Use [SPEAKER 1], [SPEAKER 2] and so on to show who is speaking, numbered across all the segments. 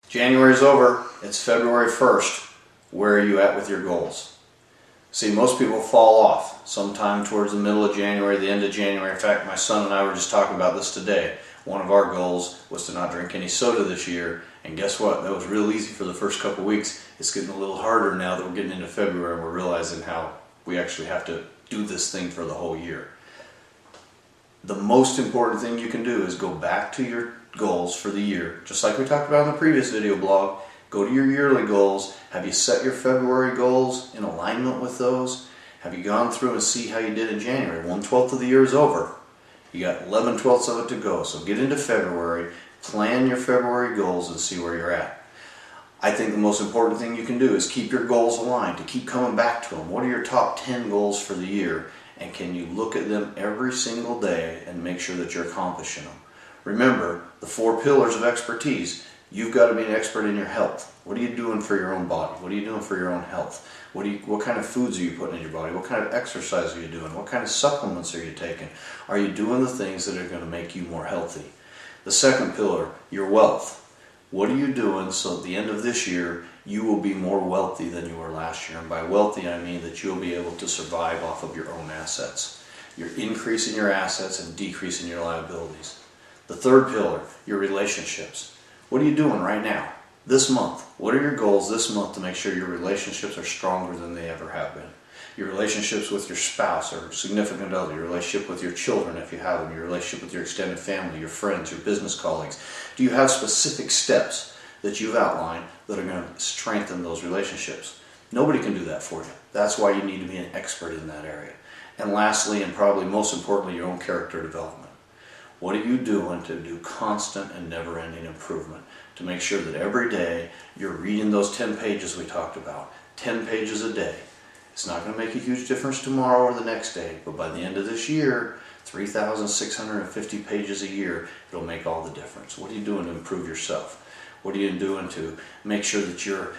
[SPEAKER 1] January's over, it's February 1st. Where are you at with your goals? See, most people fall off sometime towards the middle of January, the end of January. In fact, my son and I were just talking about this today. One of our goals was to not drink any soda this year, and guess what? That was real easy for the first couple weeks. It's getting a little harder now that we're getting into February and we're realizing how we actually have to do this thing for the whole year. The most important thing you can do is go back to your goals for the year, just like we talked about in the previous video blog. Go to your yearly goals. Have you set your February goals in alignment with those? Have you gone through and see how you did in January? 1/12 of the year is over. You got 11/12 of it to go. So get into February, plan your February goals and see where you're at. I think the most important thing you can do is keep your goals aligned, to keep coming back to them. What are your top 10 goals for the year? And can you look at them every single day and make sure that you're accomplishing them? Remember, the 4 pillars of expertise. You've got to be an expert in your health. What are you doing for your own body? What are you doing for your own health? What kind of foods are you putting in your body? What kind of exercise are you doing? What kind of supplements are you taking? Are you doing the things that are going to make you more healthy? The second pillar, your wealth. What are you doing so at the end of this year you will be more wealthy than you were last year? And by wealthy I mean that you'll be able to survive off of your own assets. You're increasing your assets and decreasing your liabilities. The third pillar, your relationships. What are you doing right now, this month? What are your goals this month to make sure your relationships are stronger than they ever have been? Your relationships with your spouse or significant other, your relationship with your children if you have them, your relationship with your extended family, your friends, your business colleagues. Do you have specific steps that you've outlined that are going to strengthen those relationships? Nobody can do that for you. That's why you need to be an expert in that area. And lastly, and probably most importantly, your own character development. What are you doing to do constant and never-ending improvement to make sure that every day you're reading those 10 pages we talked about, 10 pages a day? It's not going to make a huge difference tomorrow or the next day, but by the end of this year, 3,650 pages a year, it'll make all the difference. What are you doing to improve yourself? What are you doing to make sure that you're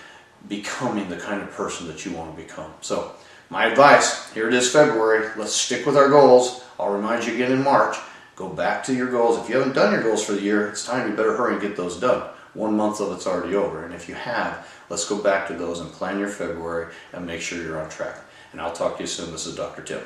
[SPEAKER 1] becoming the kind of person that you want to become? So, my advice, here it is February, let's stick with our goals. I'll remind you again in March. Go back to your goals. If you haven't done your goals for the year, it's time you better hurry and get those done. 1 month of it's already over. And if you have, let's go back to those and plan your February and make sure you're on track. And I'll talk to you soon. This is Dr. Tim.